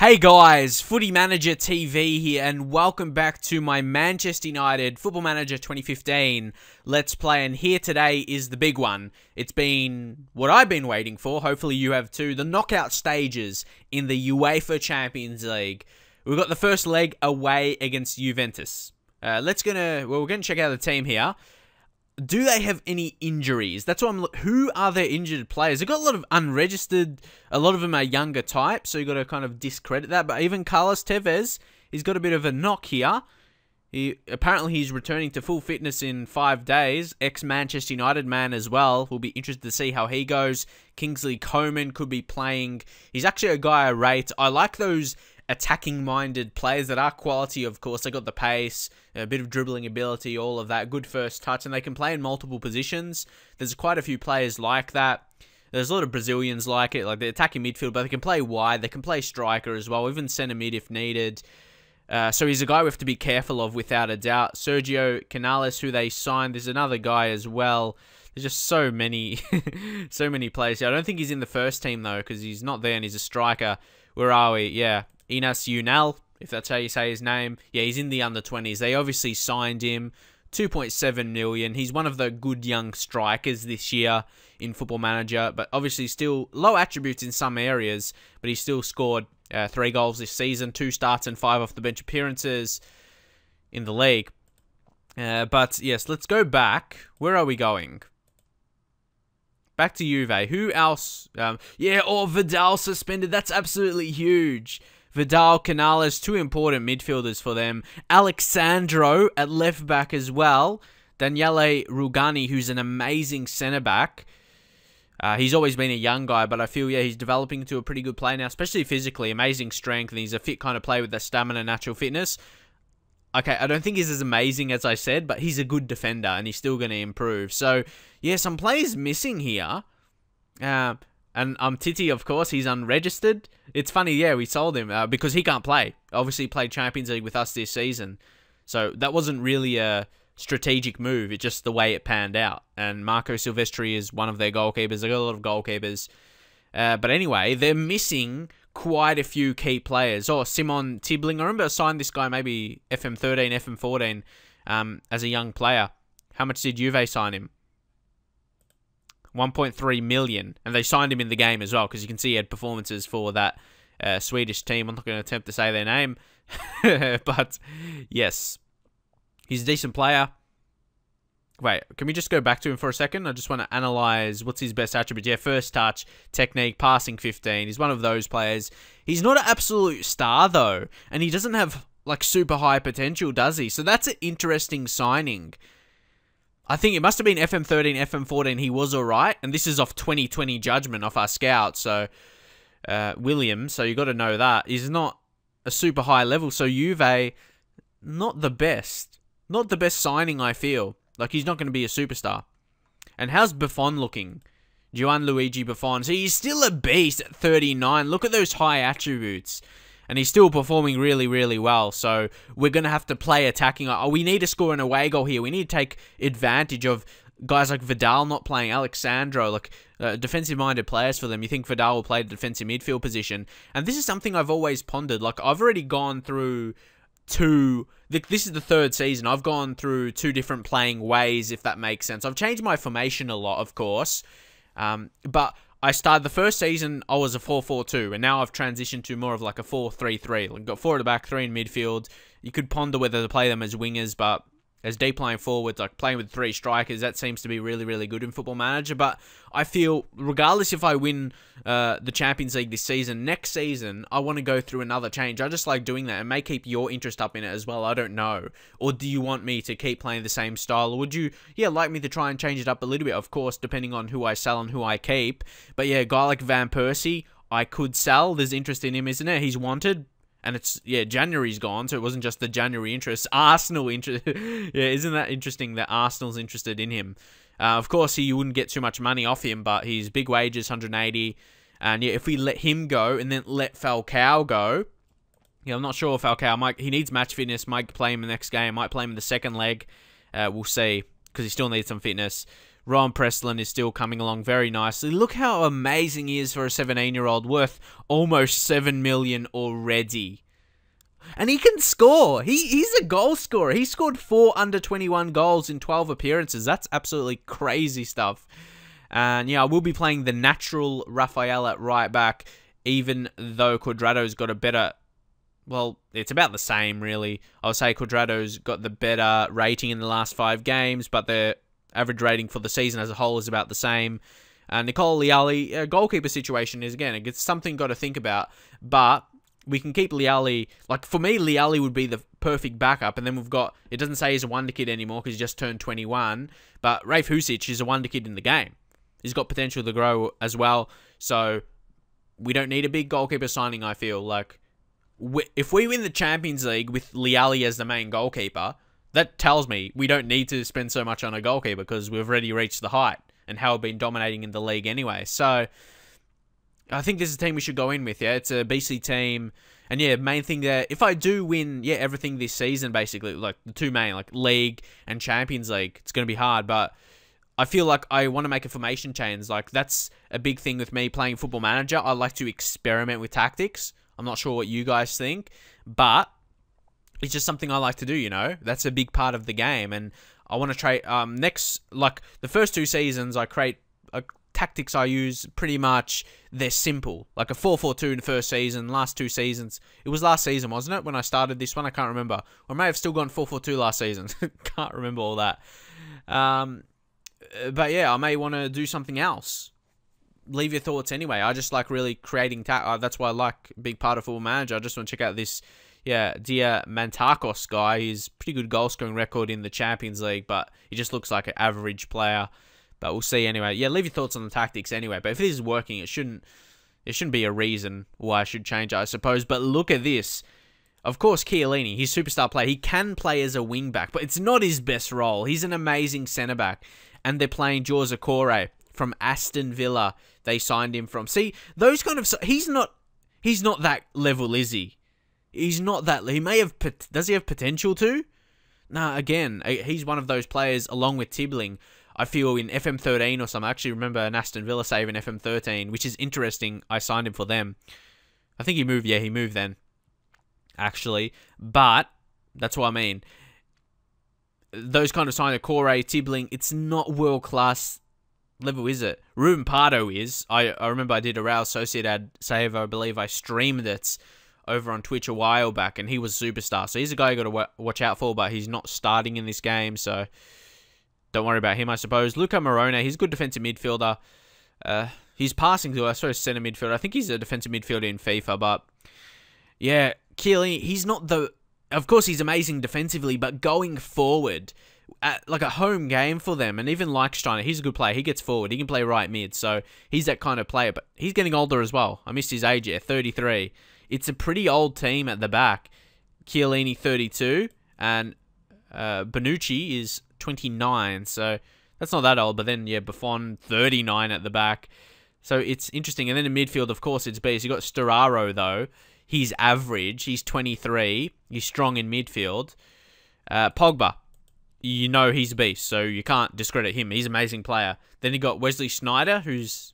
Hey guys, Footy Manager TV here, and welcome back to my Manchester United Football Manager 2015 Let's Play. And here today is the big one. It's been what I've been waiting for, hopefully you have too, the knockout stages in the UEFA Champions League. We've got the first leg away against Juventus. We're gonna check out the team here. Do they have any injuries? That's what who are their injured players? They've got a lot of unregistered. A lot of them are younger types, so you got to kind of discredit that. But even Carlos Tevez, he's got a bit of a knock here. Apparently he's returning to full fitness in 5 days. Ex-Manchester United man as well. We'll be interested to see how he goes. Kingsley Coman could be playing. He's actually a guy I rate. I like those attacking-minded players that are quality, of course. They got the pace, a bit of dribbling ability, all of that. Good first touch, and they can play in multiple positions. There's quite a few players like that. There's a lot of Brazilians like it, like the attacking midfield, but they can play wide. They can play striker as well, even centre mid if needed. So he's a guy we have to be careful of without a doubt. Sergio Canales, who they signed, there's another guy as well. There's just so many, so many players here. I don't think he's in the first team though, because he's not there and he's a striker. Where are we? Yeah. Inas Unal, if that's how you say his name. Yeah, he's in the under-20s. They obviously signed him. 2.7 million. He's one of the good young strikers this year in Football Manager, but obviously still low attributes in some areas, but he still scored 3 goals this season, 2 starts and 5 off the bench appearances in the league. But yes, let's go back. Where are we going? Back to Juve. Who else? Vidal suspended. That's absolutely huge. Vidal, Canales, 2 important midfielders for them. Alexandro at left back as well. Daniele Rugani, who's an amazing centre back. He's always been a young guy, but I feel, he's developing into a pretty good player now, especially physically. Amazing strength, and he's a fit kind of player with the stamina, natural fitness. Okay, I don't think he's as amazing as I said, but he's a good defender, and he's still going to improve. So, yeah, some players missing here. And Titi, of course, he's unregistered. It's funny, yeah, we sold him because he can't play. Obviously, he played Champions League with us this season. So that wasn't really a strategic move. It's just the way it panned out. And Marco Silvestri is one of their goalkeepers. They've got a lot of goalkeepers. But anyway, they're missing quite a few key players. Oh, Simon Tibbling. I remember I signed this guy maybe FM13, FM14 as a young player. How much did Juve sign him? 1.3 million, and they signed him in the game as well, because you can see he had performances for that Swedish team. I'm not going to attempt to say their name, but yes, he's a decent player. Wait, can we just go back to him for a second? I just want to analyze what's his best attributes. Yeah, first touch, technique, passing 15. He's one of those players. He's not an absolute star, though, and he doesn't have like super high potential, does he? So that's an interesting signing. I think it must have been FM13, FM14, he was alright. And this is off 2020 judgment off our scout. So, Williams, so you got to know that. He's not a super high level. So, Juve, not the best. Not the best signing, I feel. Like, he's not going to be a superstar. And how's Buffon looking? Gianluigi Buffon. So, he's still a beast at 39. Look at those high attributes. And he's still performing really, really well. So we're going to have to play attacking. Oh, we need to score an away goal here. We need to take advantage of guys like Vidal not playing, Alexandro, like defensive-minded players for them. You think Vidal will play the defensive midfield position. And this is something I've always pondered. Like, I've already gone through this is the 3rd season. I've gone through 2 different playing ways, if that makes sense. I've changed my formation a lot, of course. But I started the first season, I was a 4-4-2, and now I've transitioned to more of like a 4-3-3. Like, got 4 at the back, 3 in midfield. You could ponder whether to play them as wingers, but as deep lying forwards, like playing with 3 strikers, that seems to be really, really good in Football Manager. But I feel, regardless if I win the Champions League this season, next season, I want to go through another change. I just like doing that. It may keep your interest up in it as well. I don't know. Or do you want me to keep playing the same style? Or would you, like me to try and change it up a little bit? Of course, depending on who I sell and who I keep. But yeah, a guy like Van Persie, I could sell. There's interest in him, isn't it? He's wanted. And it's, January's gone, so it wasn't just the January interest. Arsenal interest. Yeah, isn't that interesting that Arsenal's interested in him? Of course, you wouldn't get too much money off him, but he's big wages, 180. And yeah, if we let him go and then let Falcao go, I'm not sure if Falcao he needs match fitness, might play him in the next game, might play him in the second leg. We'll see, because he still needs some fitness. Ron Presslin is still coming along very nicely. Look how amazing he is for a 17-year-old, worth almost 7 million already. And he can score. He's a goal scorer. He scored 4 under-21 goals in 12 appearances. That's absolutely crazy stuff. And yeah, I will be playing the natural Raphael at right back, even though Quadrado's got a better... Well, it's about the same, really. I would say Quadrado's got the better rating in the last 5 games, but the average rating for the season as a whole is about the same. Nicole Liali, goalkeeper situation is, again, it's something got to think about, but we can keep Liali. Like, for me, Liali would be the perfect backup, and then we've got... It doesn't say he's a wonder kid anymore because he just turned 21, but Rafe Husic is a wonder kid in the game. He's got potential to grow as well, so we don't need a big goalkeeper signing, I feel. Like, if we win the Champions League with Liali as the main goalkeeper, that tells me we don't need to spend so much on a goalkeeper because we've already reached the height and how we've been dominating in the league anyway. So, I think this is a team we should go in with, yeah? It's a BC team. And yeah, main thing there, if I do win, yeah, everything this season, basically, like the two main, like League and Champions League, it's going to be hard, but I feel like I want to make a formation change. Like, that's a big thing with me playing Football Manager. I like to experiment with tactics. I'm not sure what you guys think, but it's just something I like to do, you know? That's a big part of the game, and I want to trade... like, the first 2 seasons, I create... tactics I use, pretty much, they're simple. Like a 4-4-2 in the first season, last 2 seasons. It was last season, wasn't it, when I started this one? I can't remember. Or I may have still gone 4-4-2 last season. Can't remember all that. But yeah, I may want to do something else. Leave your thoughts anyway. I just like really creating... that's why I like a big part of Football Manager. I just want to check out this... Yeah, Dia Mantakos guy. He's pretty good goal-scoring record in the Champions League, but he just looks like an average player. But we'll see anyway. Yeah, leave your thoughts on the tactics anyway. But if this is working, it shouldn't be a reason why I should change it, I suppose. But look at this. Of course, Chiellini, he's a superstar player. He can play as a wing-back, but it's not his best role. He's an amazing centre-back. And they're playing Jorge Corre from Aston Villa. They signed him from... See, those kind of... He's not that level, is he? He's not that... He may have... Does he have potential to? Nah, again, he's one of those players, along with Tibbling, I feel in FM13 or something. I actually remember an Aston Villa save in FM13, which is interesting. I signed him for them. I think he moved. Yeah, he moved then, actually. But that's what I mean. Those kind of signs, Corre, Tibbling, it's not world-class level, is it? Ruben Pardo is. I remember I did a Real Sociedad save. I believe I streamed it over on Twitch a while back, and he was a superstar. So he's a guy you got to watch out for, but he's not starting in this game, so don't worry about him, I suppose. Luca Morone, he's a good defensive midfielder. He's passing to, I suppose, centre midfielder. I think he's a defensive midfielder in FIFA, but yeah, Chiellini, he's not the... Of course, he's amazing defensively, but going forward, like a home game for them, and even Leichsteiner, he's a good player. He gets forward. He can play right mid, so he's that kind of player, but he's getting older as well. I missed his age yet, 33. It's a pretty old team at the back. Chiellini, 32, and Bonucci is 29, so that's not that old, but then, yeah, Buffon, 39 at the back. So it's interesting. And then in midfield, of course, it's beast. You've got Storaro, though. He's average. He's 23. He's strong in midfield. Pogba, you know he's a beast, so you can't discredit him. He's an amazing player. Then you got Wesley Sneijder, who's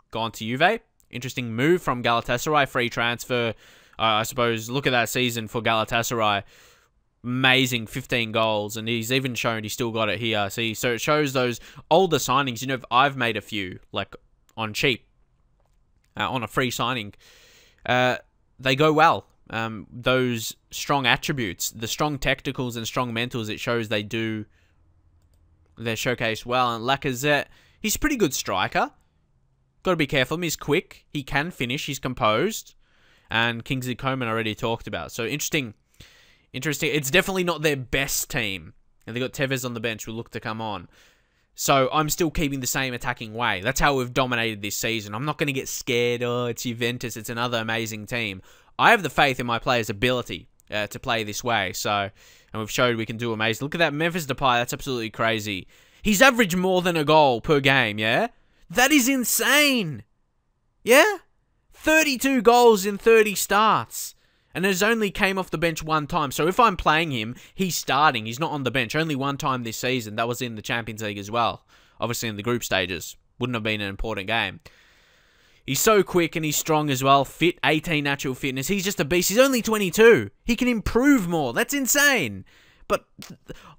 gone to Juve. Interesting move from Galatasaray. Free transfer. I suppose, look at that season for Galatasaray. Amazing 15 goals, and he's even shown he's still got it here. See, so it shows those older signings. You know, I've made a few, like, on cheap, on a free signing. They go well. Those strong attributes, the strong technicals and strong mentals, it shows they're showcased well. And Lacazette, he's a pretty good striker. Got to be careful. He's quick. He can finish. He's composed. And Kingsley Coman already talked about. So interesting. It's definitely not their best team. And they got Tevez on the bench who look to come on. So I'm still keeping the same attacking way. That's how we've dominated this season. I'm not going to get scared. Oh, it's Juventus. It's another amazing team. I have the faith in my players' ability to play this way. So, and we've showed we can do amazing. Look at that Memphis Depay. That's absolutely crazy. He's averaged more than a goal per game, yeah? That is insane. Yeah? 32 goals in 30 starts. And has only came off the bench one time. So if I'm playing him, he's starting. He's not on the bench. Only one time this season. That was in the Champions League as well. obviously in the group stages. Wouldn't have been an important game. He's so quick and he's strong as well. Fit, 18 natural fitness. He's just a beast. He's only 22. He can improve more. That's insane. But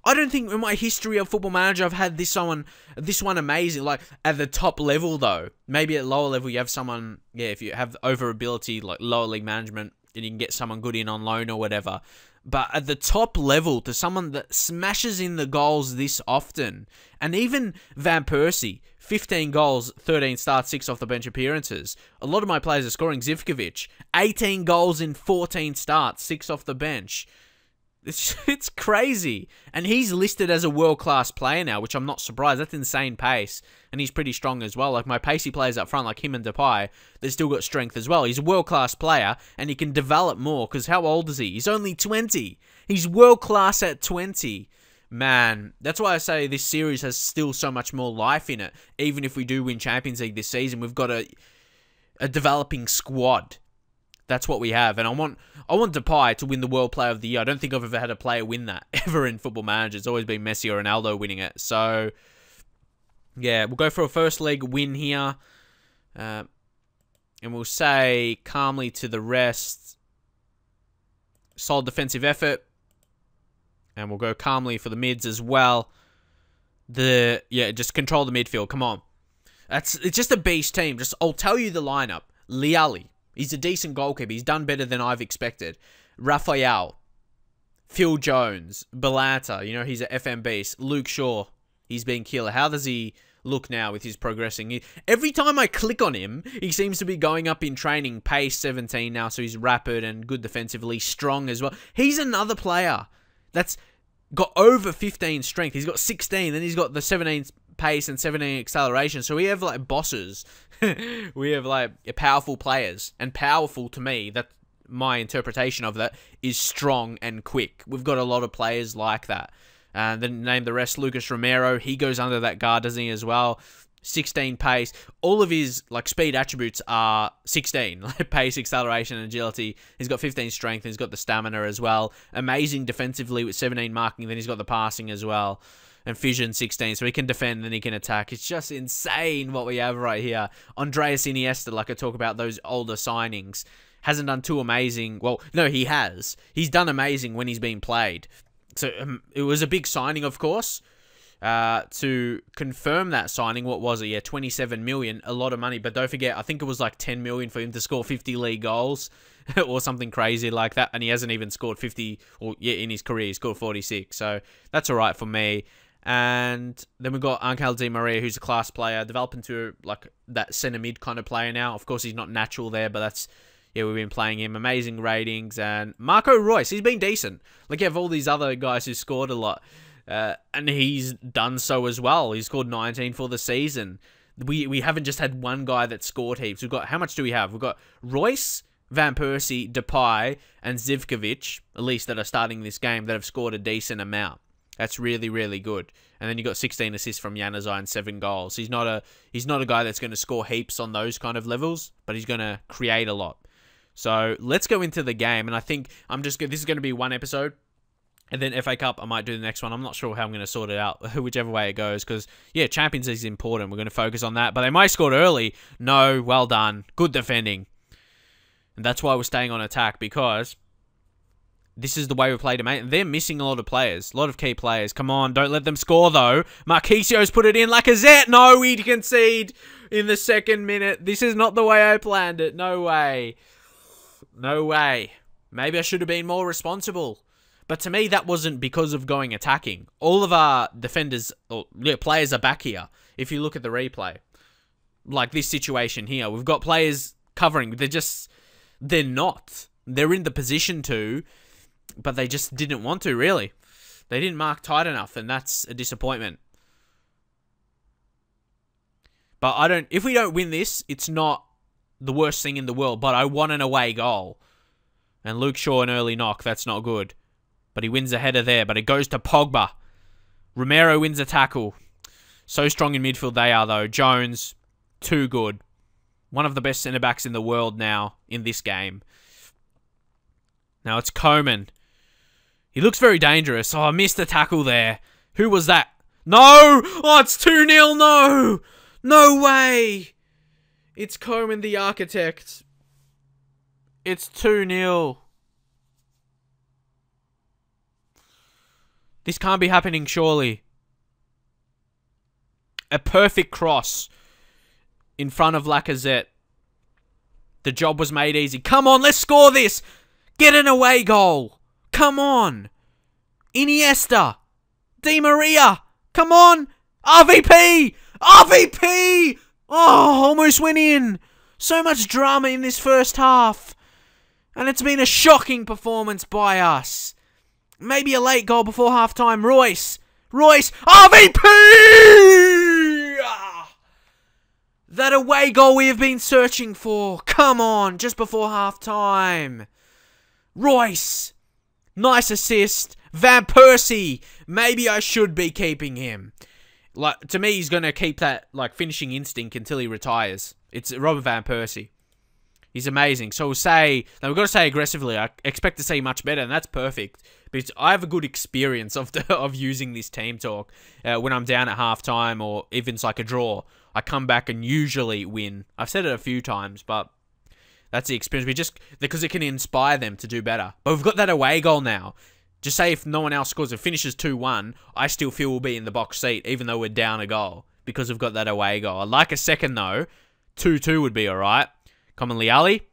I don't think in my history of Football Manager I've had this one amazing. Like, at the top level, though. Maybe at lower level you have someone, yeah, if you have over ability, like lower league management, and you can get someone good in on loan or whatever. But at the top level, to someone that smashes in the goals this often, and even Van Persie, 15 goals, 13 starts, 6 off the bench appearances. A lot of my players are scoring. Zivkovic, 18 goals in 14 starts, 6 off the bench. It's crazy. And he's listed as a world-class player now, which I'm not surprised. That's insane pace. And he's pretty strong as well. Like my pacey players up front, like him and Depay, they've still got strength as well. He's a world-class player, and he can develop more, because how old is he? He's only 20. He's world-class at 20. Man, that's why I say this series has still so much more life in it. Even if we do win Champions League this season, we've got a developing squad. That's what we have. And I want Depay to win the World Player of the Year. I don't think I've ever had a player win that ever in Football Manager. It's always been Messi or Ronaldo winning it. So, yeah, we'll go for a first leg win here. And we'll say calmly to the rest, solid defensive effort. And we'll go calmly for the mids as well. Just control the midfield. Come on. It's just a beast team. I'll tell you the lineup. Liali. He's a decent goalkeeper. He's done better than I've expected. Raphael. Phil Jones. Belanta. You know, he's a FM beast. Luke Shaw. He's been killer. How does he look now with his progressing? Every time I click on him, he seems to be going up in training. Pace 17 now, so he's rapid and good defensively. Strong as well. He's another player that's got over 15 strength. He's got 16. Then he's got the 17 pace and 17 acceleration. So we have like bosses. We have like powerful players. And powerful to me, that my interpretation of that is strong and quick. We've got a lot of players like that. And then name the rest. Lucas Romero, he goes under that guard, doesn't he, as well? 16 pace. All of his like speed attributes are 16. Like pace, acceleration, and agility. He's got 15 strength, and he's got the stamina as well. Amazing defensively with 17 marking. Then he's got the passing as well. And Fission 16, so he can defend and he can attack. It's just insane what we have right here. Andreas Iniesta, like I talk about those older signings, hasn't done too amazing. Well, no, he has. He's done amazing when he's been played. So it was a big signing, of course. To confirm that signing, what was it? Yeah, 27 million, a lot of money. But don't forget, I think it was like 10 million for him to score 50 league goals or something crazy like that. And he hasn't even scored 50, or yeah, in his career, he scored 46. So that's all right for me. And then we've got Angel Di Maria, who's a class player, developing to like that centre mid kind of player now. Of course, he's not natural there, but that's, yeah, we've been playing him. Amazing ratings. And Marco Reus, he's been decent. Like, you have all these other guys who scored a lot. And he's done so as well. He scored 19 for the season. We haven't just had one guy that scored heaps. We've got, how much do we have? We've got Reus, Van Persie, Depay, and Zivkovic, at least that are starting this game, that have scored a decent amount. That's really, really good. And then you got 16 assists from Januzaj and 7 goals. He's not a guy that's going to score heaps on those kind of levels, but he's going to create a lot. So let's go into the game. And I think this is going to be one episode. And then FA Cup, I might do the next one. I'm not sure how I'm going to sort it out, whichever way it goes. Because, yeah, Champions League is important. We're going to focus on that. But they might have scored early. No, well done. Good defending. And that's why we're staying on attack, because this is the way we play to mate. They're missing a lot of players. A lot of key players. Come on, don't let them score, though. Marquisio's put it in. Lacazette. No, we concede in the second minute. This is not the way I planned it. No way. No way. Maybe I should have been more responsible. But to me, that wasn't because of going attacking. All of our defenders, or players are back here. If you look at the replay. Like this situation here. We've got players covering. They're not. They're in the position to, but they just didn't want to, really. They didn't mark tight enough, and that's a disappointment. But if we don't win this, it's not the worst thing in the world, but I want an away goal. And Luke Shaw an early knock, that's not good. But he wins the header there, but it goes to Pogba. Romero wins a tackle. So strong in midfield they are, though. Jones, too good. One of the best centre-backs in the world now in this game. Now it's Coman. He looks very dangerous. Oh, I missed the tackle there. Who was that? No! Oh, it's 2-0. No! No way! It's Coman the architect. It's 2-0. This can't be happening, surely. A perfect cross in front of Lacazette. The job was made easy. Come on, let's score this. Get an away goal. Come on. Iniesta. Di Maria. Come on. RVP. RVP. Oh, almost went in. So much drama in this first half. And it's been a shocking performance by us. Maybe a late goal before half-time. Royce. RVP! That away goal we have been searching for. Come on, just before half-time. Royce. Nice assist. Van Persie. Maybe I should be keeping him. Like, to me, he's going to keep that finishing instinct until he retires. It's Robert Van Persie. He's amazing. So we'll say... Now, we've got to say aggressively. I expect to see much better, and that's perfect. Because I have a good experience of using this team talk when I'm down at halftime or even it's like a draw. I come back and usually win. I've said it a few times, but that's the experience. Because it can inspire them to do better. But we've got that away goal now. Just say if no one else scores, it finishes 2-1, I still feel we'll be in the box seat, even though we're down a goal. Because we've got that away goal. I'd like a second, though. 2-2 would be alright. Commonly Ali.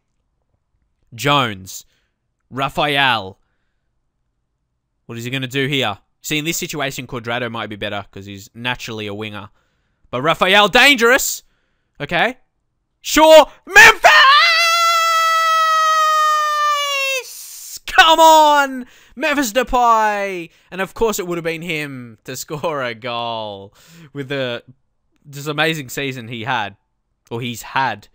Jones. Raphael. What is he going to do here? See, in this situation, Cuadrado might be better because he's naturally a winger. But Raphael, dangerous. Okay. Sure. Memphis! Come on! Memphis Depay! And of course it would have been him to score a goal with this amazing season he had. Or he's had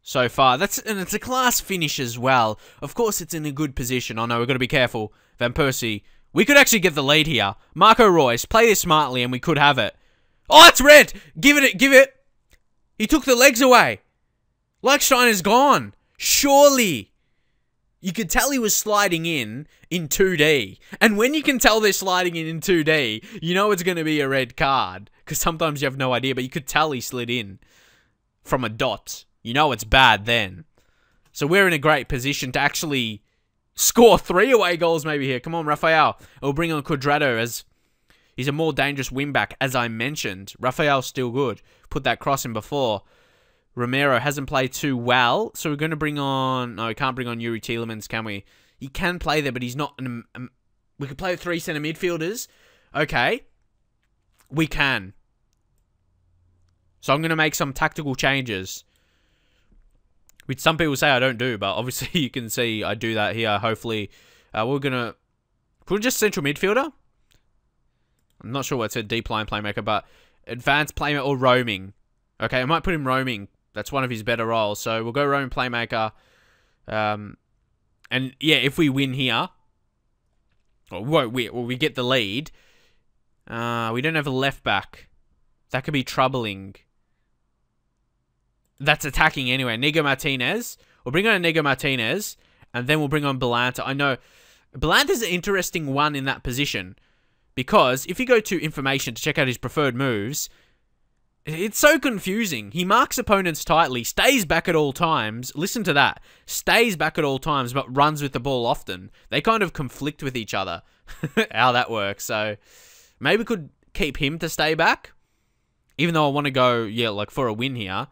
so far. And it's a class finish as well. Of course it's in a good position. Oh no, we've got to be careful. Van Persie. We could actually get the lead here. Marco Reus, play this smartly and we could have it. Oh, it's red! Give it! He took the legs away. Leichsteiner's gone. Surely. You could tell he was sliding in 2D. And when you can tell they're sliding in 2D, you know it's going to be a red card. Because sometimes you have no idea, but you could tell he slid in from a dot. You know it's bad then. So we're in a great position to actually score 3 away goals maybe here. Come on, Raphael. We'll bring on Cuadrado as he's a more dangerous wingback, as I mentioned. Raphael's still good. Put that cross in before. Romero hasn't played too well, so we're going to bring on... No, we can't bring on Yuri Tielemans, can we? He can play there, but he's not... we could play with 3 centre midfielders. Okay. We can. So I'm going to make some tactical changes. Which some people say I don't do, but obviously you can see I do that here. Hopefully, we're going to... Put just central midfielder? I'm not sure what's a deep line playmaker, but advanced playmaker or roaming. Okay, I might put him roaming. That's one of his better roles. So we'll go roaming playmaker. And yeah, if we win here, or we get the lead. We don't have a left back. That could be troubling. That's attacking anyway. Nigo Martinez. We'll bring on Nigo Martinez, and then we'll bring on Belanta. I know Belanta's an interesting one in that position. Because if you go to information to check out his preferred moves, it's so confusing. He marks opponents tightly, stays back at all times. Listen to that. Stays back at all times, but runs with the ball often. They kind of conflict with each other. How that works. So maybe we could keep him to stay back. Even though I want to go, yeah, like for a win here.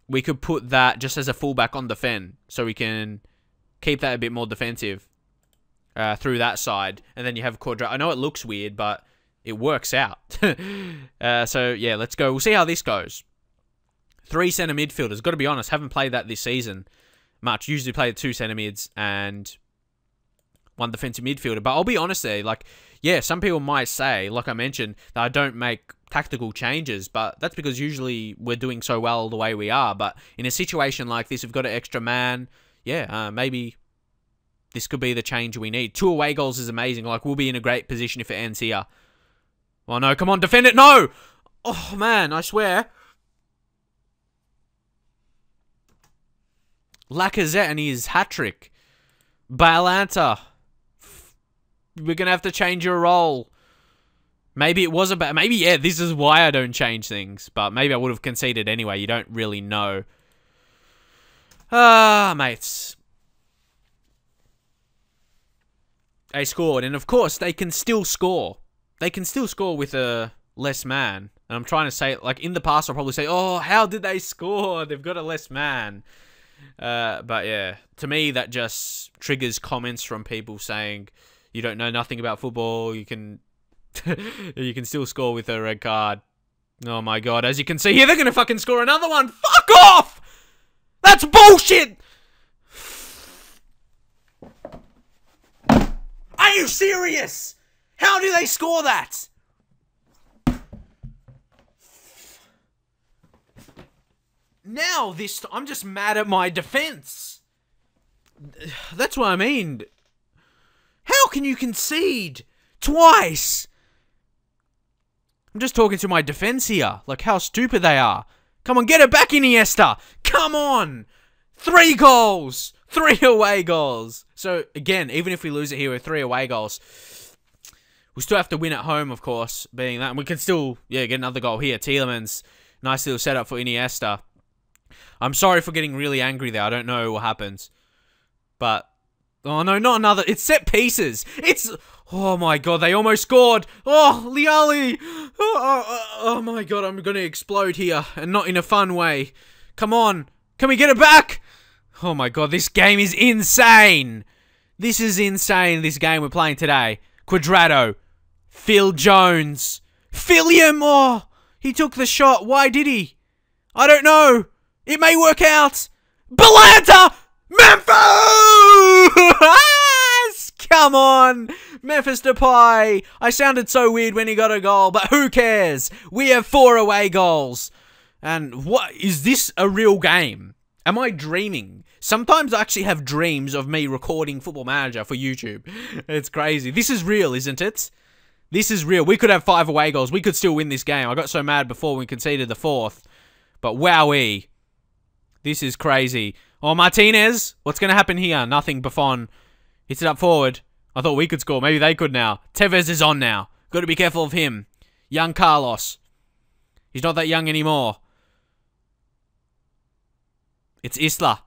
We could put that just as a fullback on defend. So we can keep that a bit more defensive. Through that side. And then you have Cuadrado. I know it looks weird, but it works out. So, yeah, let's go. We'll see how this goes. 3 centre midfielders. Got to be honest, haven't played that this season much. Usually play 2 centre mids and 1 defensive midfielder. But I'll be honest there. Like, yeah, some people might say, like I mentioned, that I don't make tactical changes. But that's because usually we're doing so well the way we are. But in a situation like this, we've got an extra man. Yeah, maybe this could be the change we need. 2 away goals is amazing. Like, we'll be in a great position if it ends here. Oh, no. Come on. Defend it. No. Oh, man. I swear. Lacazette and his hat-trick. Balanta. We're going to have to change your role. Maybe it was a bad... Maybe, yeah, this is why I don't change things. But maybe I would have conceded anyway. You don't really know. Mates. They scored. And, of course, they can still score. They can still score with a less man. And I'm trying to say... Like, in the past, I'll probably say, oh, how did they score? They've got a less man. But, yeah. To me, that just triggers comments from people saying, you don't know nothing about football. You can... you can still score with a red card. Oh my god, as you can see here, they're gonna fucking score another one. Fuck off! That's bullshit! Are you serious? How do they score that? Now this, I'm just mad at my defense. That's what I mean. How can you concede twice? I'm just talking to my defense here. Like, how stupid they are. Come on, get it back, Iniesta. Come on. 3 goals. 3 away goals. So, again, even if we lose it here with 3 away goals, we still have to win at home, of course, being that. And we can still, yeah, get another goal here. Tielemans. Nice little setup for Iniesta. I'm sorry for getting really angry there. I don't know what happens. But, oh no, not another. It's set pieces. It's... Oh my god, they almost scored. Oh, Liali. Oh my god, I'm going to explode here. And not in a fun way. Come on. Can we get it back? Oh my god, this game is insane. This is insane, this game we're playing today. Quadrado. Phil Jones. Philium. Oh, he took the shot. Why did he? I don't know. It may work out. Belanta. Memphis! Come on. Memphis Depay. I sounded so weird when he got a goal, but who cares? We have 4 away goals. And what, is this a real game? Am I dreaming? Sometimes I actually have dreams of me recording Football Manager for YouTube. It's crazy. This is real, isn't it? This is real. We could have 5 away goals. We could still win this game. I got so mad before we conceded the 4th. But wowee. This is crazy. Oh, Martinez. What's going to happen here? Nothing. Buffon hits it up forward. I thought we could score. Maybe they could now. Tevez is on now. Got to be careful of him. Young Carlos. He's not that young anymore. It's Isla.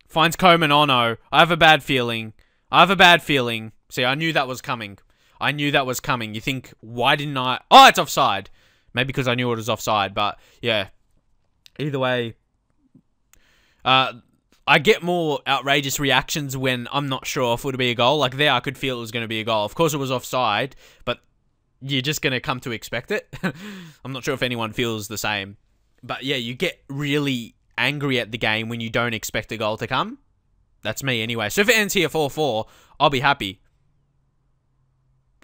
Finds Coman. Oh no. I have a bad feeling. I have a bad feeling. See, I knew that was coming. I knew that was coming. You think, why didn't I... Oh, it's offside. Maybe because I knew it was offside, but yeah. Either way. I get more outrageous reactions when I'm not sure if it would be a goal. Like there, I could feel it was going to be a goal. Of course, it was offside, but you're just going to come to expect it. I'm not sure if anyone feels the same. But yeah, you get really angry at the game when you don't expect a goal to come. That's me anyway. So if it ends here 4-4, I'll be happy.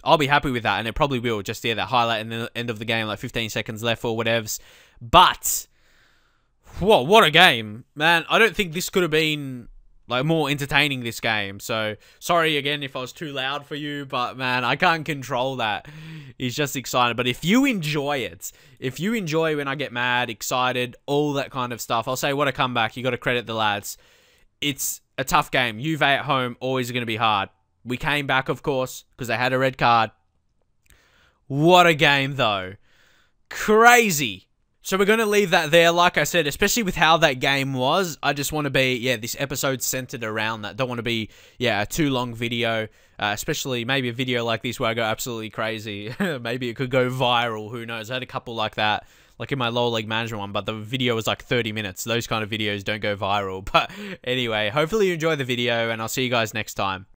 I'll be happy with that, and it probably will. Just, yeah, that highlight in the end of the game, like 15 seconds left or whatevs. But... whoa, what a game. Man, I don't think this could have been like more entertaining, this game. So, sorry again if I was too loud for you, but man, I can't control that. It's just excited. But if you enjoy it, if you enjoy when I get mad, excited, all that kind of stuff, I'll say what a comeback. You got to credit the lads. It's a tough game. Juve at home, always going to be hard. We came back, of course, because they had a red card. What a game, though. Crazy. So we're going to leave that there, like I said, especially with how that game was. I just want to be, yeah, this episode centered around that. Don't want to be, yeah, a too long video, especially maybe a video like this where I go absolutely crazy. Maybe it could go viral, who knows. I had a couple like that, like in my lower league management one, but the video was like 30 minutes. Those kind of videos don't go viral. But anyway, hopefully you enjoy the video, and I'll see you guys next time.